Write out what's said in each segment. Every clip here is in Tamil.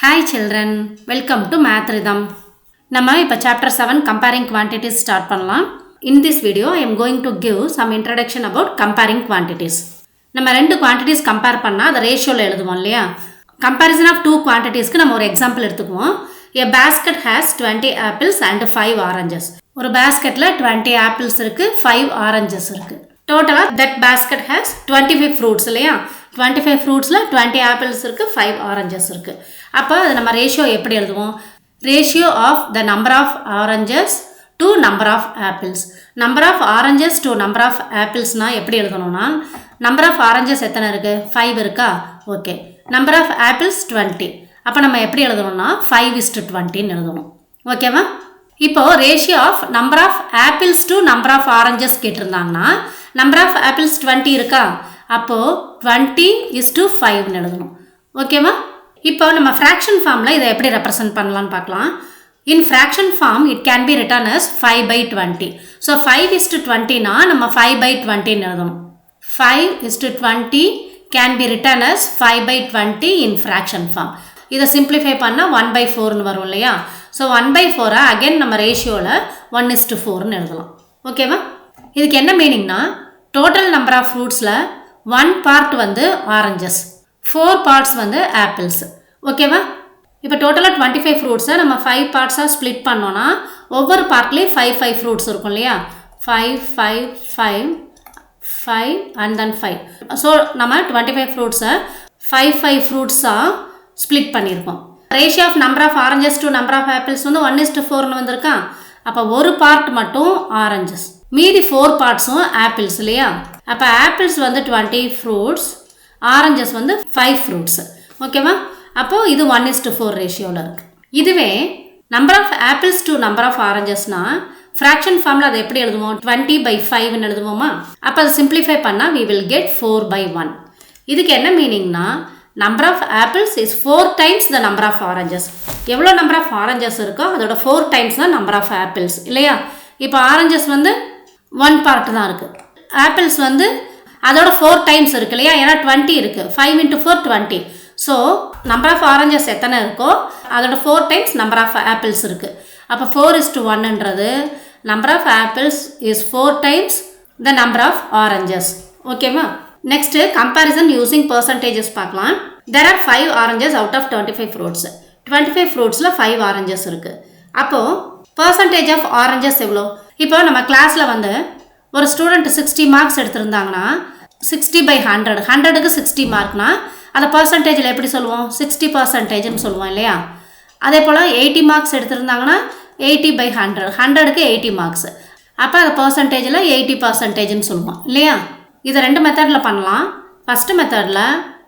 Hi children, welcome to Math Rhythm. நம்ம இப்போ chapter 7 comparing quantities start பண்ணலாம். In this video I am going to give some introduction about comparing quantities. நம்ம ரெண்டு quantities compare பண்ணா அதை ரேஷியோல எழுதுவோம் இல்லையா? Comparison of two quantitiesக்கு நம்ம ஒரு example எடுத்துக்குவோம். A basket has 20 apples and 5 oranges. ஒரு basketல 20 apples இருக்கு, 5 oranges இருக்கு. Total that basket has 25 fruits இல்லையா? 25 fruitsல 20 apples இருக்கு, 5 oranges இருக்கு. அப்போ அது நம்ம ரேஷியோ எப்படி எழுதுவோம்? Ratio of the number of oranges to number of apples. Number of oranges to number of ஆப்பிள்ஸ்னால் எப்படி எழுதணும்னா, நம்பர் ஆஃப் ஆரஞ்சஸ் எத்தனை இருக்குது? 5 இருக்கா? ஓகே. Number of apples 20. அப்போ நம்ம எப்படி எழுதணும்னா 5:20 எழுதணும். ஓகேவா? இப்போது ratio of number of apples to number of oranges கேட்டிருந்தாங்கன்னா, நம்பர் ஆஃப் ஆப்பிள்ஸ் 20 இருக்கா? அப்போது 20:5 எழுதணும். ஓகேவா? இப்போ நம்ம ஃப்ராக்ஷன் ஃபார்மில் இதை எப்படி ரெப்ரசன்ட் பண்ணலான்னு பார்க்கலாம். In fraction form it can be written as 5/20. So 5:20னா நம்ம 5/20 எழுதணும். 5:20 can be written as 5/20 in fraction form. இதை சிம்பிளிஃபை பண்ணால் 1/4 வரும் இல்லையா? ஸோ 1/4 அகைன் நம்ம ரேஷியோவில் 1:4 எழுதலாம். ஓகேவா? இதுக்கு என்ன மீனிங்னா, டோட்டல் நம்பர் ஆஃப் ஃப்ரூட்ஸில் 1 பார்ட் வந்து ஆரஞ்சஸ், 4 பார்ட்ஸ் வந்து ஆப்பிள்ஸ். ஓகேவா? இப்போ டோட்டலாக 25 ஃப்ரூட்ஸை நம்ம 5 பார்ட்ஸாக ஸ்ப்ளிட் பண்ணோன்னா ஒவ்வொரு பார்ட்லேயும் 5 ஃப்ரூட்ஸ் இருக்கும் இல்லையா? 5 அண்ட் தென் 5. ஸோ நம்ம 25 ஃப்ரூட்ஸை 5 ஃப்ரூட்ஸாக ஸ்ப்ளிட் பண்ணியிருக்கோம். Ratio of number of oranges to number of apples வந்து 1:4 வந்திருக்கா? அப்போ ஒரு பார்ட் மட்டும் ஆரஞ்சஸ், மீதி 4 பார்ட்ஸும் ஆப்பிள்ஸ் இல்லையா? அப்போ ஆப்பிள்ஸ் வந்து 20 ஃப்ரூட்ஸ், ஆரஞ்சஸ் வந்து 5 ஃப்ரூட்ஸ். ஓகேவா? அப்போது இது 1:4 ரேஷியோவில் இருக்குது. இதுவே number of apples to number of ஆரஞ்சஸ்னால் ஃப்ராக்ஷன் ஃபார்மில் அதை எப்படி எழுதுவோம்? 20/5 எழுதுவோமா? அப்போ அதை சிம்பிளிஃபை பண்ணால் we will get 4/1. இதுக்கு என்ன மீனிங்னா, number of apples is 4 times the number of oranges. எவ்வளோ நம்பர் ஆஃப் ஆரஞ்சஸ் இருக்கோ அதோட 4 times தான் நம்பர் ஆஃப் ஆப்பிள்ஸ் இல்லையா? இப்போ ஆரஞ்சஸ் வந்து 1 பார்ட் தான் இருக்குது, ஆப்பிள்ஸ் வந்து அதோட 4 times இருக்கு இல்லையா? ஏன்னா 20 இருக்குது, 5 × 4 20. ஸோ நம்பர் ஆஃப் ஆரஞ்சஸ் எத்தனை இருக்கோ அதோட 4 times நம்பர் ஆஃப் ஆப்பிள்ஸ் இருக்குது. அப்போ 4:1ன்றது number of apples is 4 times the number of oranges. ஓகேவா? நெக்ஸ்ட்டு கம்பேரிசன் யூஸிங் பர்சன்டேஜஸ் பார்க்கலாம். There are 5 oranges out of 25 fruits. 25 ஃப்ரூட்ஸில் 5 ஆரஞ்சஸ் இருக்குது. அப்போது பர்சன்டேஜ் ஆஃப் ஆரஞ்சஸ் எவ்வளோ? இப்போ நம்ம கிளாஸில் வந்து ஒரு ஸ்டூடெண்ட் 60 மார்க்ஸ் எடுத்திருந்தாங்கன்னா 60/100, 100க்கு 60 மார்க்னா அதை பர்சன்டேஜில் எப்படி சொல்லுவோம்? 60% சொல்லுவோம் இல்லையா? அதே போல் 80 மார்க்ஸ் எடுத்திருந்தாங்கன்னா 80/100, 100க்கு 80 மார்க்ஸ். அப்போ அதை பர்சன்டேஜில் 80% சொல்லுவோம் இல்லையா? இதை 2 மெத்தடில் பண்ணலாம். ஃபஸ்ட்டு மெத்தடில்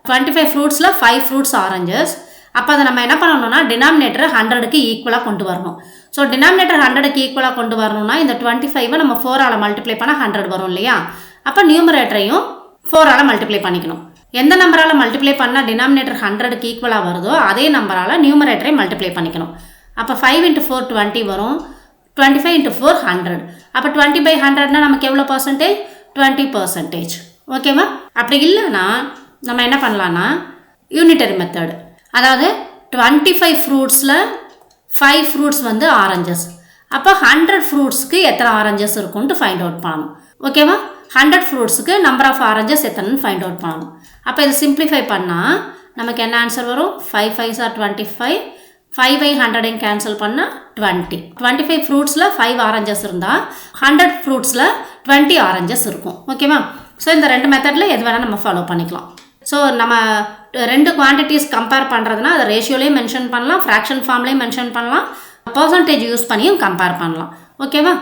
25 ஃப்ரூட்ஸில் 5 ஃப்ரூட்ஸ் ஆரஞ்சஸ். அப்போ அதை நம்ம என்ன பண்ணணும்னா டினாமினேட்டரை 100க்கு ஈக்குவலாக கொண்டு வரணும். ஸோ டினாமினேட்டர் 100க்கு ஈக்குவலாக கொண்டு வரணும்னா இந்த 25 நம்ம 4ஆல் மல்டிப்ளை பண்ணால் 100 வரும் இல்லையா? அப்போ நியூமரேட்டரையும் 4ஆல் மல்டிப்ளை பண்ணிக்கணும். எந்த நம்பரால் மல்டிப்ளை பண்ணால் டினாமினேட்டர் 100க்கு ஈக்குவலாக வருதோ அதே நம்பரால் நியூமரேட்டரை மல்டிப்ளை பண்ணிக்கணும். அப்போ 5 × 4 20 வரும், 25 × 4 100. அப்போ 20/100னா நமக்கு எவ்வளோ பர்சன்டேஜ்? 20%. ஓகேவா? அப்படி இல்லைன்னா நம்ம என்ன பண்ணலான்னா யூனிட்டரி மெத்தட், அதாவது 25 ஃப்ரூட்ஸில் 5 ஃப்ரூட்ஸ் வந்து ஆரஞ்சஸ். அப்போ 100 ஃப்ரூட்ஸ்க்கு எத்தனை ஆரஞ்சஸ் இருக்குன்ட்டு ஃபைண்ட் அவுட் பண்ணணும். ஓகேவா? 100 ஃப்ரூட்ஸுக்கு நம்பர் ஆஃப் ஆரஞ்சஸ் எத்தனைன்னு ஃபைண்ட் அவுட் பண்ணணும். அப்போ இதை சிம்பிளிஃபை பண்ணால் நமக்கு என்ன ஆன்சர் வரும்? 5 5s are 25, 5/100 கேன்சல் பண்ணால் 20. 25 ஃப்ரூட்ஸில் 5 ஆரஞ்சஸ் இருந்தால் 100 ஃப்ரூட்ஸில் 20 ஆரஞ்சஸ் இருக்கும். ஓகேவா? ஸோ இந்த 2 மெத்தடில் எது வேணால் நம்ம ஃபாலோ பண்ணிக்கலாம். ஸோ நம்ம 2 குவான்டிட்டிஸ் கம்பேர் பண்ணுறதுனா அதை ரேஷியோலேயும் மென்ஷன் பண்ணலாம், ஃப்ராக்ஷன் ஃபார்ம்லேயும் மென்ஷன் பண்ணலாம், பர்சன்டேஜ் யூஸ் பண்ணியும் கம்பேர் பண்ணலாம். ஓகேவா?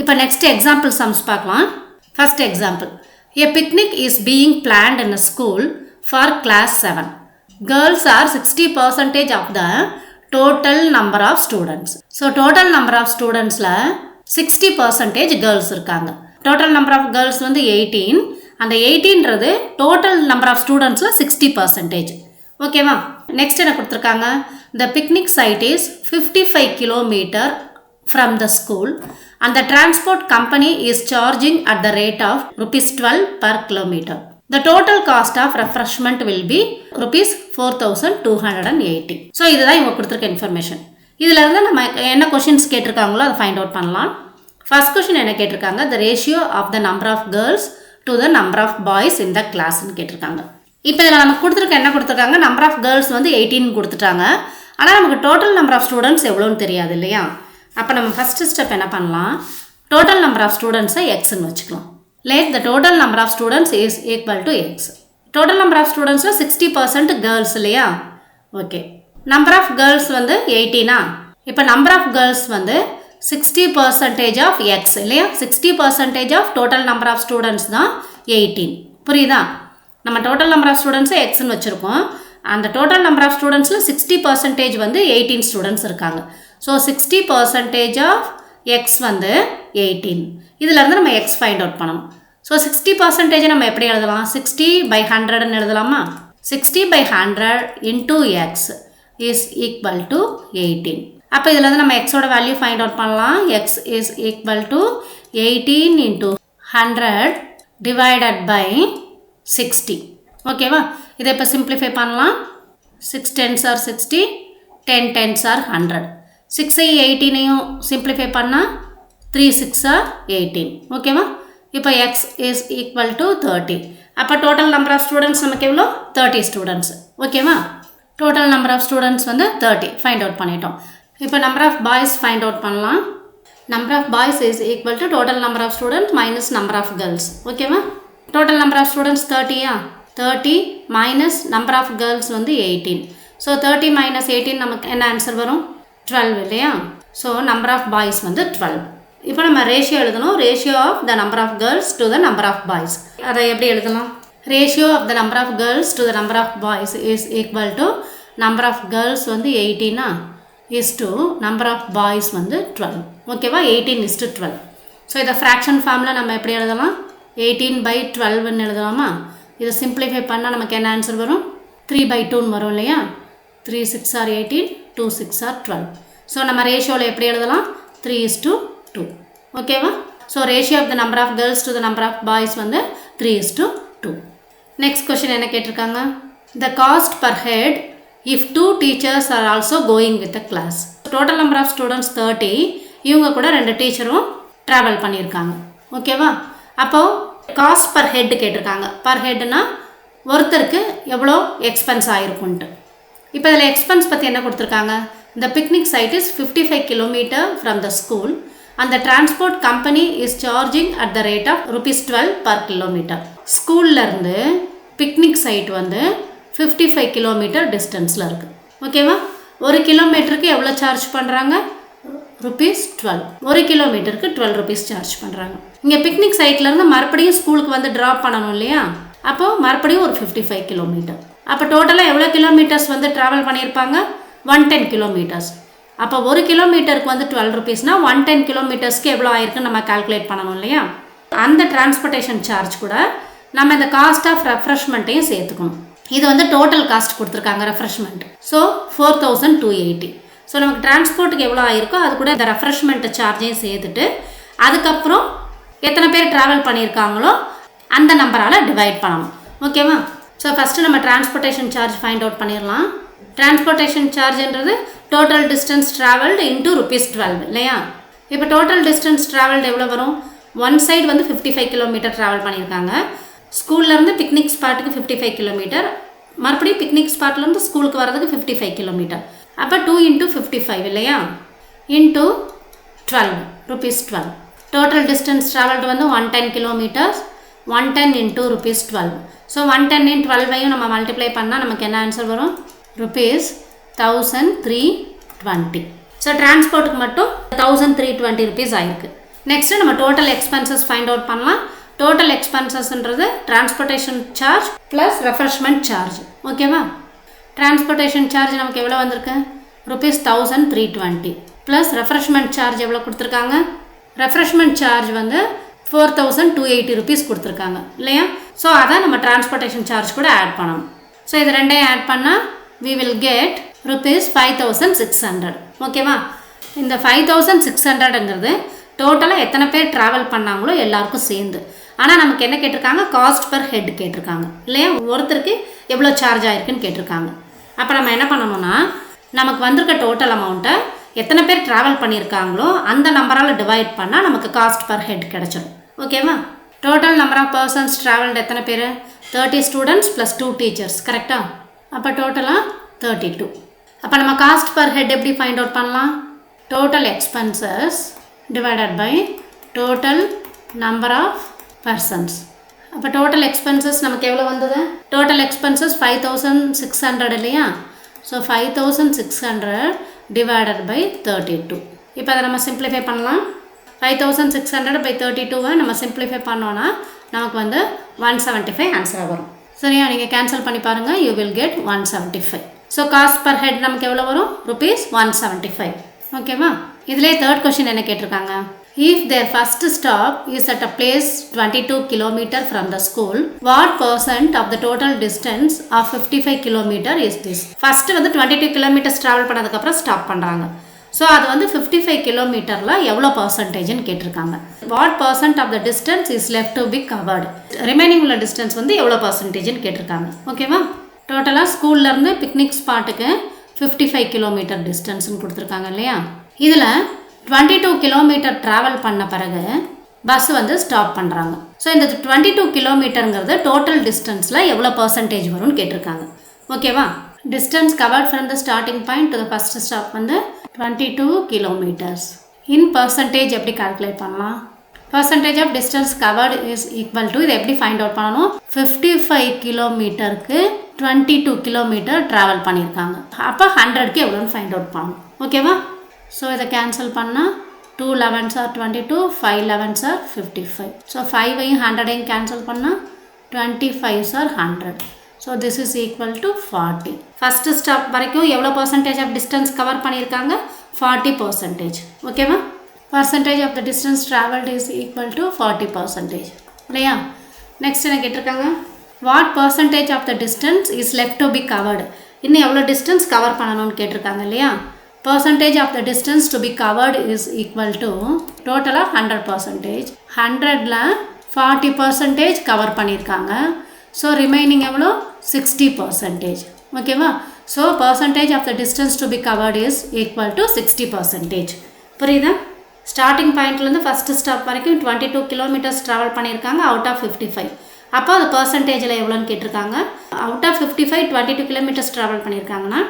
இப்போ நெக்ஸ்ட் எக்ஸாம்பிள் சம்ஸ் பார்க்கலாம். First example, a picnic is being planned in a school for class 7. Girls are 60% of the total number of students. So total number of studentsல 60% girls இருக்காங்க. Total number of girls வந்து 18. அந்த 18ன்றது டோட்டல் நம்பர் ஆஃப் ஸ்டூடெண்ட்ஸில் 60%. ஓகேவா? நெக்ஸ்ட் என்ன கொடுத்துருக்காங்க? The picnic site is 55 kilometre from the school and the transport company is charging at the rate of ₹12 per kilometer. The total cost of refreshment will be rupees 4,280. So இதுதான் இவங்க கொடுத்துருக்க இன்ஃபர்மேஷன். இதில் இருந்து நம்ம என்ன கொஷின்ஸ் கேட்டிருக்காங்களோ அதை ஃபைண்ட் அவுட் பண்ணலாம். ஃபர்ஸ்ட் கொஷின் என்ன கேட்டிருக்காங்க, the ratio of the number of girls to the number of boys in the classன்னு கேட்டிருக்காங்க. இப்போ இதில் நமக்கு கொடுத்துருக்க என்ன கொடுத்துருக்காங்க, நம்பர் ஆஃப் கேர்ள்ஸ் வந்து 18 கொடுத்துட்டாங்க. ஆனால் நமக்கு டோட்டல் நம்பர் ஆஃப் ஸ்டூடெண்ட்ஸ் எவ்வளோன்னு தெரியாது இல்லையா. அப்போ நம்ம ஃபஸ்ட்டு ஸ்டெப் என்ன பண்ணலாம், டோட்டல் நம்பர் ஆஃப் ஸ்டூடெண்ட்ஸை எக்ஸ்ன்னு வச்சுக்கலாம். Let the total number of students is equal to x. Total number of students 60% girls இல்லையா. ஓகே, நம்பர் ஆஃப் கேர்ள்ஸ் வந்து 18. இப்போ நம்பர் ஆஃப் கேர்ள்ஸ் வந்து 60% ஆஃப் எக்ஸ் இல்லையா. 60% of total number of students தான் 18. புரியுதா? நம்ம டோட்டல் நம்பர் ஆஃப் ஸ்டூடெண்ட்ஸை எக்ஸ்ன்னு வச்சுருக்கோம். அந்த டோட்டல் நம்பர் ஆஃப் ஸ்டூடெண்ட்ஸில் 60% வந்து 18 ஸ்டூடெண்ட்ஸ் இருக்காங்க. ஸோ 60% ஆஃப் எக்ஸ் வந்து 18. இதிலேருந்து நம்ம எக்ஸ் ஃபைண்ட் அவுட் பண்ணணும். ஸோ 60% நம்ம எப்படி எழுதலாம், 60/100ன்னு எழுதலாமா. 60/100 into x is equal to 18. அப்போ இதில் நம்ம எக்ஸோட வேல்யூ ஃபைண்ட் அவுட் பண்ணலாம். X is equal to 18 into 100 divided by 60. ஓகேவா? இதை இப்போ சிம்பிளிஃபை பண்ணலாம். 6 10s are 60, 10 10s are 100. 6ஐயும் 18ஐயும் simplify பண்ணால் 3 6 are 18. ஓகேவா? இப்போ எக்ஸ் இஸ் ஈக்குவல் டு 30. அப்போ டோட்டல் நம்பர் ஆஃப் ஸ்டூடெண்ட்ஸ் நமக்கு எவ்வளோ, 30 ஸ்டூடெண்ட்ஸ். ஓகேவா? டோட்டல் நம்பர் ஆஃப் ஸ்டூடெண்ட்ஸ் வந்து 30 ஃபைண்ட் அவுட் பண்ணிட்டோம். இப்போ number of boys find out பண்ணலாம். Number of boys is equal to total number of students minus number of girls. ஓகேவா? டோட்டல் நம்பர் ஆஃப் ஸ்டூடெண்ட்ஸ் 30யா, 30 மைனஸ் நம்பர் ஆஃப் கேர்ள்ஸ் வந்து 18. ஸோ 30 மைனஸ் 18 நமக்கு என்ன ஆன்சர் வரும், 12 இல்லையா. ஸோ நம்பர் ஆஃப் பாய்ஸ் வந்து 12. இப்போ நம்ம ரேஷியோ எழுதணும். Ratio of the number of girls to the number of boys. அதை எப்படி எழுதலாம், ratio of the number of girls to the number of boys is equal to number of girls வந்து 18 is to number of boys வந்து 12. ஓகேவா? 18 is to 12. ஸோ இதை ஃப்ராக்ஷன் ஃபார்மில் நம்ம எப்படி எழுதலாம், 18/12ன்னு எழுதலாமா. இதை சிம்பிளிஃபை பண்ணால் நமக்கு என்ன ஆன்சர் வரும், 3/2ன்னு வரும் இல்லையா. 3 6 are 18, 2 6 are 12. ஸோ நம்ம ரேஷியோவில் எப்படி எழுதலாம், 3:2. ஓகேவா? So ratio of the number of girls to the number of boys வந்து 3:2. நெக்ஸ்ட் கொஸ்டின் என்ன கேட்டிருக்காங்க, the cost per head if 2 teachers are also going with a class. Total number of students 30. இவங்க கூட 2 டீச்சரும் ட்ராவல் பண்ணியிருக்காங்க. ஓகேவா? அப்போது காஸ்ட் பர் ஹெட் கேட்டிருக்காங்க. பர் ஹெட்னா ஒருத்தருக்கு எவ்வளோ எக்ஸ்பென்ஸ் ஆகிருக்குன்ட்டு. இப்போ இதில் எக்ஸ்பென்ஸ் பற்றி என்ன கொடுத்துருக்காங்க, the picnic site is 55 km from the school and the transport company is charging at the rate of ₹12 per kilometer. ஸ்கூல்ல இருந்து பிக்னிக் சைட் வந்து 55 km டிஸ்டன்ஸில் இருக்குது. ஓகேவா? 1 கிலோமீட்டருக்கு எவ்வளோ சார்ஜ் பண்ணுறாங்க, ₹12. 1 கிலோமீட்டருக்கு ₹12 சார்ஜ் பண்ணுறாங்க. இங்கே பிக்னிக் சைட்லேருந்து மறுபடியும் ஸ்கூலுக்கு வந்து ட்ராப் பண்ணணும் இல்லையா. அப்போது மறுபடியும் ஒரு 55 km. அப்போ டோட்டலாக எவ்வளோ கிலோமீட்டர்ஸ் வந்து ட்ராவல் பண்ணியிருப்பாங்க, 110 கிலோமீட்டர்ஸ். அப்போ 1 கிலோமீட்டருக்கு வந்து ₹12னா 110 கிலோமீட்டர்ஸ்க்கு எவ்வளோ ஆயிருக்குன்னு நம்ம கால்குலேட் பண்ணணும் இல்லையா. அந்த டிரான்ஸ்போர்ட்டேஷன் சார்ஜ் கூட நம்ம இந்த காஸ்ட் ஆஃப் ரெஃப்ரெஷ்மெண்ட்டையும் சேர்த்துக்கணும். இது வந்து டோட்டல் காஸ்ட் கொடுத்துருக்காங்க ரெஃப்ரெஷ்மெண்ட். ஸோ 4,280. ஸோ நமக்கு டிரான்ஸ்போர்ட்டுக்கு எவ்வளோ ஆயிருக்கோ அது கூட இந்த ரெஃப்ரெஷ்மெண்ட் சார்ஜையும் சேர்த்துட்டு அதுக்கப்புறம் எத்தனை பேர் ட்ராவல் பண்ணியிருக்காங்களோ அந்த நம்பரால் டிவைட் பண்ணணும். ஓகேவா? ஸோ ஃபஸ்ட்டு நம்ம டிரான்ஸ்போர்ட்டேஷன் சார்ஜ் ஃபைண்ட் அவுட் பண்ணிடலாம். டிரான்ஸ்போர்ட்டேஷன் சார்ஜ்ன்றது டோட்டல் டிஸ்டன்ஸ் ட்ராவல்டு இன்டூ ₹12 இல்லையா. இப்போ டோட்டல் டிஸ்டன்ஸ் ட்ராவல்டு எவ்வளோ வரும், ஒன் சைடு வந்து 55 கிலோமீட்டர் ட்ராவல் பண்ணியிருக்காங்க. ஸ்கூல்லேருந்து பிக்னிக் ஸ்பாட்டுக்கு 55 கிலோமீட்டர், மறுபடியும் பிக்னிக் ஸ்பாட்லேருந்து ஸ்கூலுக்கு வரதுக்கு 55 கிலோமீட்டர். அப்போ 2 × 55 இல்லையா, இன்டூ 12 ₹12. டோட்டல் டிஸ்டன்ஸ் ட்ராவல்டு வந்து 110 கிலோமீட்டர்ஸ். 110 இன்டூ ₹12. ஸோ 110 12ஐயும் நம்ம மல்டிப்ளை பண்ணால் நமக்கு என்ன ஆன்சர் வரும், ₹1320. ஸோ டிரான்ஸ்போர்ட்டுக்கு மட்டும் ₹1320 ஆயிருக்கு. நெக்ஸ்ட்டு நம்ம டோட்டல் எக்ஸ்பென்சஸ் ஃபைண்ட் அவுட் பண்ணலாம். டோட்டல் எக்ஸ்பென்சஸ்ன்றது transportation charge plus refreshment charge. ஓகேவா? டிரான்ஸ்போர்ட்டேஷன் சார்ஜ் நமக்கு எவ்வளோ வந்திருக்கு, ₹1320 ப்ளஸ் ரெஃப்ரெஷ்மெண்ட் சார்ஜ் எவ்வளோ கொடுத்துருக்காங்க, ரெஃப்ரெஷ்மெண்ட் சார்ஜ் வந்து ₹4280 கொடுத்துருக்காங்க இல்லையா. ஸோ அதை நம்ம டிரான்ஸ்போர்ட்டேஷன் சார்ஜ் கூட ஆட் பண்ணணும். ஸோ இது ரெண்டையும் ஆட் பண்ணால் we will get ₹5600. ஓகேவா? இந்த 5600ங்கிறது டோட்டலாக எத்தனை பேர் ட்ராவல் பண்ணாங்களோ எல்லாருக்கும் சேர்ந்து. ஆனால் நமக்கு என்ன கேட்டிருக்காங்க, காஸ்ட் பர் ஹெட் கேட்டிருக்காங்க இல்லையா, ஒருத்தருக்கு எவ்வளோ சார்ஜ் ஆயிருக்குன்னு கேட்டிருக்காங்க. அப்போ நம்ம என்ன பண்ணணும்னா, நமக்கு வந்திருக்க டோட்டல் அமௌண்ட்டை எத்தனை பேர் ட்ராவல் பண்ணியிருக்காங்களோ அந்த நம்பரால் டிவைட் பண்ணால் நமக்கு காஸ்ட் பர் ஹெட் கிடச்சிடும். ஓகேவா? Total number of persons travelled எத்தனை பேர், 30 ஸ்டூடெண்ட்ஸ் ப்ளஸ் 2 டீச்சர்ஸ். கரெக்டாக? அப்போ டோட்டலாக 32. அப்போ நம்ம காஸ்ட் பர் ஹெட் எப்படி ஃபைண்ட் அவுட் பண்ணலாம், total expenses divided by total number of persons. அப்போ டோட்டல் எக்ஸ்பென்சஸ் நமக்கு எவ்வளோ வந்தது, டோட்டல் எக்ஸ்பென்சஸ் 5600 இல்லையா. So 5600 divided by 32. இப்போ அதை நம்ம சிம்பிளிஃபை பண்ணலாம். 5600 பை 32 நம்ம சிம்பிளிஃபை பண்ணோன்னா நமக்கு வந்து 175 ஆன்சராக வரும். சரியா? நீங்கள் கேன்சல் பண்ணி பாருங்கள், you will get 175. So cost per head நமக்கு எவ்வளோ வரும், ₹175. ஓகேவா? இதிலே தேர்ட் கொஷின் என்ன கேட்டிருக்காங்க, if their first stop is at a place 22 km from the school, what percent of the total distance of 55 km is this? First வந்து 22 கிலோமீட்டர்ஸ் ட்ராவல் பண்ணதுக்கப்புறம் ஸ்டாப் பண்ணுறாங்க. ஸோ அது வந்து 55 கிலோமீட்டரில் எவ்வளோ பர்சன்டேஜ்னு கேட்டிருக்காங்க. What percent of the distance is left to be covered, remaining உள்ள டிஸ்டன்ஸ் வந்து எவ்வளோ பர்சன்டேஜ்னு கேட்டிருக்காங்க. ஓகேவா? டோட்டலாக ஸ்கூல்லேருந்து பிக்னிக் ஸ்பாட்டுக்கு 55 கிலோமீட்டர் டிஸ்டன்ஸ்னு கொடுத்துருக்காங்க இல்லையா. இதில் 22 கிலோமீட்டர் ட்ராவல் பண்ண பிறகு பஸ் வந்து ஸ்டாப் பண்ணுறாங்க. ஸோ இந்த 22 கிலோமீட்டருங்கிறது டோட்டல் டிஸ்டன்ஸில் எவ்வளோ பர்சன்டேஜ் வரும்னு கேட்டிருக்காங்க. ஓகேவா? Distance covered from the starting point to the first stop வந்து 22 கிலோமீட்டர்ஸ். இன் பர்சன்டேஜ் எப்படி கால்குலேட் பண்ணலாம், percentage of distance covered is equal to, இதை எப்படி ஃபைண்ட் அவுட் பண்ணணும், 55 கிலோமீட்டருக்கு 22 கிலோமீட்டர் ட்ராவல் பண்ணியிருக்காங்க. அப்போ 100க்கு எவ்வளோன்னு ஃபைண்ட் அவுட் பண்ணணும். ஓகேவா? ஸோ இதை கேன்சல் பண்ணால் 2 11s are 22, 5 11s are 55. So 5ஐயும் 100ஐயும் கேன்சல் பண்ணால் 25s are 100. So this is equal to 40. First stop வரைக்கும் எவ்வளோ பர்சன்டேஜ் ஆஃப் டிஸ்டன்ஸ் கவர் பண்ணியிருக்காங்க, 40%. ஓகேவா? Percentage of the distance travelled is equal to 40% இல்லையா. நெக்ஸ்ட் என்ன கேட்டிருக்காங்க, what percentage of the distance is left to be covered, இன்னும் எவ்வளோ டிஸ்டன்ஸ் கவர் பண்ணணும்னு கேட்டிருக்காங்க இல்லையா. Percentage of the distance to be covered is equal to total of 100%. 100ல 40% கவர் பண்ணியிருக்காங்க. ஸோ ரிமைனிங் எவ்வளோ, 60%. ஓகேவா? So percentage of the distance to be covered is equal to 60%. புரியுதா? ஸ்டார்டிங் பாயிண்ட்லேருந்து ஃபஸ்ட்டு ஸ்டாப் வரைக்கும் 22 கிலோமீட்டர்ஸ் ட்ராவல் பண்ணியிருக்காங்க அவுட் ஆஃப் 55. அப்போ அது பர்சன்டேஜில் எவ்வளோன்னு கேட்டிருக்காங்க. அவுட் ஆஃப் 55 22 கிலோமீட்டர்ஸ் ட்ராவல் பண்ணியிருக்காங்கன்னா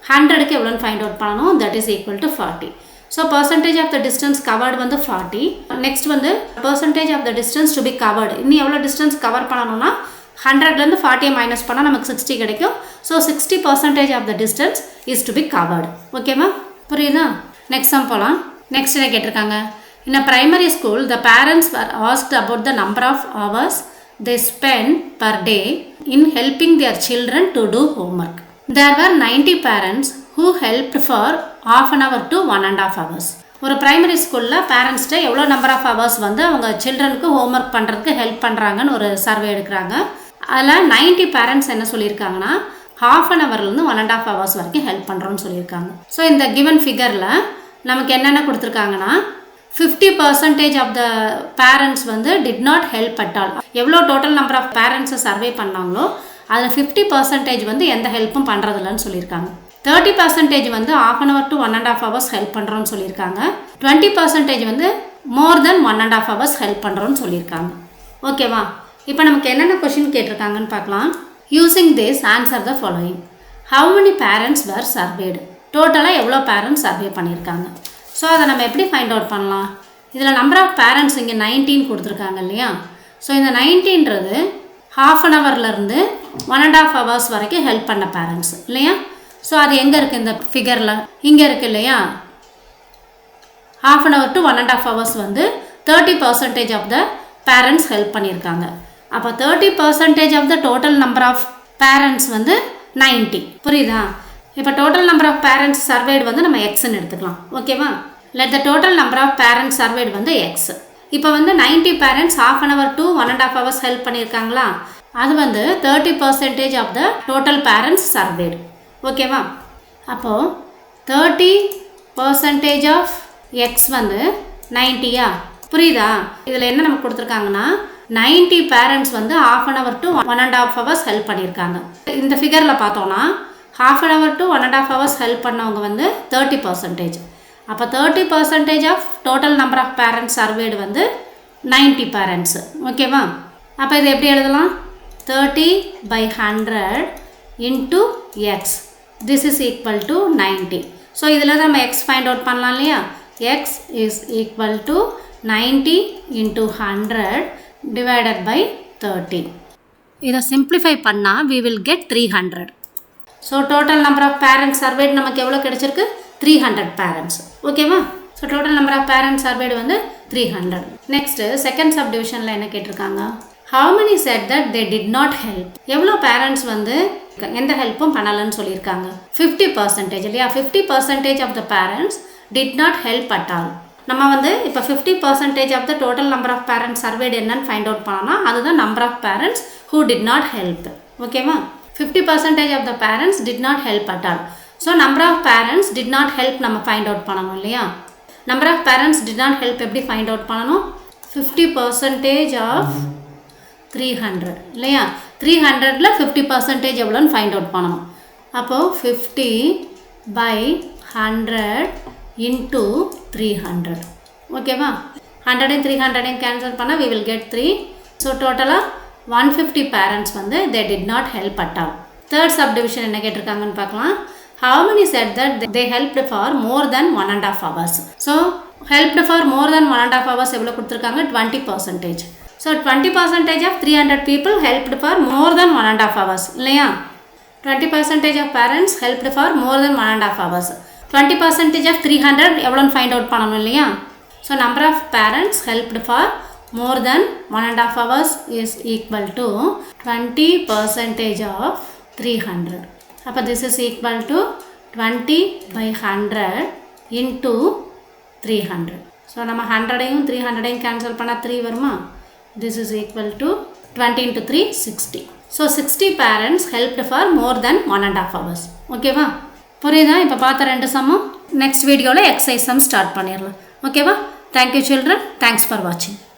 100க்கு எவ்வளோன்னு ஃபைண்ட் அவுட் பண்ணணும், that is equal to 40. So percentage of the distance covered வந்து 40. நெக்ஸ்ட் வந்து percentage of the distance to be covered, இன்னும் எவ்வளோ டிஸ்டன்ஸ் கவர் பண்ணணும்னா 100லேருந்து 40 மைனஸ் பண்ணால் நமக்கு 60 கிடைக்கும். So 60% of the distance is to be covered. ஓகேவா? புரியுதா? நெக்ஸ்ட் சம் போகலாம். நெக்ஸ்ட் என்ன கேட்டிருக்காங்க, in a primary school the parents were asked about the number of hours they spend per day in helping their children to do homework. There were 90 parents who helped for half an hour to 1.5 hours. ஒரு ப்ரைமரி ஸ்கூலில் பேரண்ட்ஸ்கிட்ட எவ்வளோ நம்பர் ஆஃப் ஹவர்ஸ் வந்து அவங்க சில்ட்ரனுக்கு ஹோம்ஒர்க் பண்ணுறதுக்கு ஹெல்ப் பண்ணுறாங்கன்னு ஒரு சர்வே எடுக்கிறாங்க. அதில் 90 பேரண்ட்ஸ் என்ன சொல்லியிருக்காங்கன்னா, half an hourலேருந்து 1.5 hours வரைக்கும் ஹெல்ப் பண்ணுறோன்னு சொல்லியிருக்காங்க. ஸோ இந்த கிவன் ஃபிகரில் நமக்கு என்னென்ன கொடுத்துருக்காங்கன்னா, 50% ஆஃப் த பேரண்ட்ஸ் வந்து did not help at all. எவ்வளோ டோட்டல் நம்பர் ஆஃப் பேரண்ட்ஸை சர்வே பண்ணாங்களோ அதில் 50% வந்து எந்த ஹெல்ப்பும் பண்ணுறதில்லன்னு சொல்லியிருக்காங்க. 30% வந்து half an hour to 1.5 hours help பண்ணுறோன்னு சொல்லியிருக்காங்க. 20% வந்து மோர் தென் 1.5 hours ஹெல்ப் பண்ணுறோன்னு சொல்லியிருக்காங்க. ஓகேவா? இப்போ நமக்கு என்னென்ன கொஷின் கேட்டிருக்காங்கன்னு பார்க்கலாம். Using this answer the following. How many parents were surveyed, டோட்டலாக எவ்வளோ பேரண்ட்ஸ் சர்வே பண்ணியிருக்காங்க. ஸோ அதை நம்ம எப்படி ஃபைண்ட் அவுட் பண்ணலாம். இதில் நம்பர் ஆஃப் பேரண்ட்ஸ் இங்கே 19 கொடுத்துருக்காங்க இல்லையா. ஸோ இந்த 19ன்றது half an hourலேருந்து 1.5 hours வரைக்கும் ஹெல்ப் பண்ண பேரண்ட்ஸ் இல்லையா. ஸோ அது எங்கே இருக்குது இந்த ஃபிகரில், இங்கே இருக்குது இல்லையா. half an hour to 1.5 hours வந்து 30% ஆஃப் த பேரண்ட்ஸ் ஹெல்ப் பண்ணியிருக்காங்க. அப்போ 30% of the total number of parents வந்து 90. புரியுதா? இப்போ total number of parents surveyed வந்து நம்ம எக்ஸ்ன்னு எடுத்துக்கலாம். ஓகேவா? Let the total number of parents surveyed வந்து எக்ஸ். இப்போ வந்து 90 parents half an hour to 1.5 hours help பண்ணியிருக்காங்களா, அது வந்து 30% of the total parents surveyed. ஓகேவா? அப்போது 30% ஆஃப் எக்ஸ் வந்து 90யா? புரியுதா? இதில் என்ன நமக்கு கொடுத்துருக்காங்கன்னா 90 பேரண்ட்ஸ் வந்து half an hour to 1.5 hours help பண்ணியிருக்காங்க. இந்த ஃபிகரில் பார்த்தோன்னா half an hour to 1.5 hours help பண்ணவங்க வந்து 30%. அப்போ 30% of total number of parents surveyed வந்து 90 பேரண்ட்ஸு. ஓகேவா? அப்போ இது எப்படி எழுதலாம்? 30/100 into x. This is equal to 90. So இதில் தான் நம்ம x ஃபைண்ட் அவுட் பண்ணலாம் இல்லையா? x is equal to 90 into 100 divided by 30. இதை சிம்பிளிஃபை பண்ணால் we will get 300. So total number of parents surveyed நமக்கு எவ்வளோ கிடைச்சிருக்கு? 300 பேரண்ட்ஸ். ஓகேவா? So total number of parents surveyed வந்து 300. நெக்ஸ்ட்டு செகண்ட் சப்டிவிஷனில் என்ன கேட்டிருக்காங்க? How many said that they did not help? எவ்வளோ பேரண்ட்ஸ் வந்து எந்த ஹெல்ப்பும் பண்ணலன்னு சொல்லியிருக்காங்க? 50% இல்லையா? 50% of the parents did not help at all. நம்ம வந்து இப்போ 50% of the total number of parents surveyed என்னன்னு ஃபைண்ட் அவுட் பண்ணோம்னா அதுதான் number of parents who did not help. ஓகேவா? 50% of the parents did not help at all. So number of parents did not help நம்ம ஃபைண்ட் அவுட் பண்ணணும் இல்லையா? Number of parents did not help எப்படி ஃபைண்ட் அவுட் பண்ணணும்? 50% ஆஃப் 300 இல்லையா? 300ல் 50% எவ்வளோன்னு ஃபைண்ட் அவுட் பண்ணணும். அப்போது 50/100 into 300. ஓகேவா? 100 300 கேன்சல் பண்ணால் we will get 3. ஸோ டோட்டலாக 150 பேரண்ட்ஸ் வந்து they did not help at all. Third subdivision என்ன கேட்டிருக்காங்கன்னு பார்க்கலாம். How many said that they helped for more than 1.5 hours? So helped for more than 1.5 hours எவ்வளோ கொடுத்துருக்காங்க? 20%. So 20% of 300 people helped for more than 1.5 hours இல்லையா? 20% of parents helped for more than 1.5 hours. 20% of 300 எவ்வளோன்னு ஃபைண்ட் அவுட் பண்ணணும் இல்லையா? So number of parents helped for more than 1.5 hours is equal to 20% of 300. அப்போ this is equal to 20/100 into 300. So நம்ம 100ஐயும் 300ஐயும் கேன்சல் பண்ணால் 3 வருமா? This is equal to 20 into 3 60. So 60 parents helped for more than 1.5 hours. ஓகேவா? புரியுதா? இப்போ பார்த்த ரெண்டு சம்மும் நெக்ஸ்ட் வீடியோவில் எக்ஸசைஸ் சம் ஸ்டார்ட் பண்ணிடலாம். ஓகேவா? Thank you children. தேங்க்ஸ் ஃபார் வாட்சிங்.